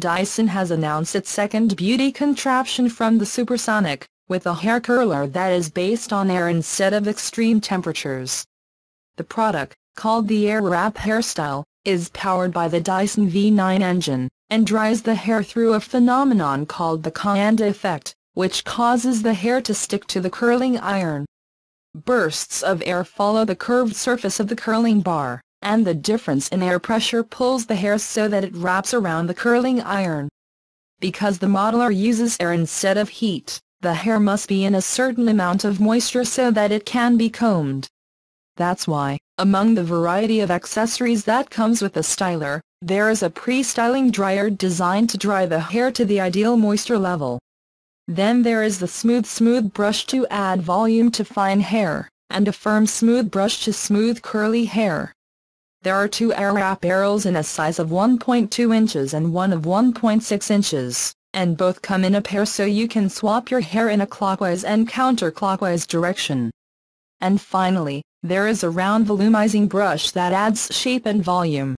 Dyson has announced its second beauty contraption from the Supersonic, with a hair curler that is based on air instead of extreme temperatures. The product, called the Airwrap hairstyle, is powered by the Dyson V9 engine, and dries the hair through a phenomenon called the Coanda effect, which causes the hair to stick to the curling iron. Bursts of air follow the curved surface of the curling bar, and the difference in air pressure pulls the hair so that it wraps around the curling iron. Because the modeler uses air instead of heat, the hair must be in a certain amount of moisture so that it can be combed. That's why, among the variety of accessories that comes with the styler, there is a pre-styling dryer designed to dry the hair to the ideal moisture level. Then there is the smooth brush to add volume to fine hair, and a firm smooth brush to smooth curly hair. There are two Airwrap barrels in a size of 1.2 inches and one of 1.6 inches, and both come in a pair so you can swap your hair in a clockwise and counterclockwise direction. And finally, there is a round volumizing brush that adds shape and volume.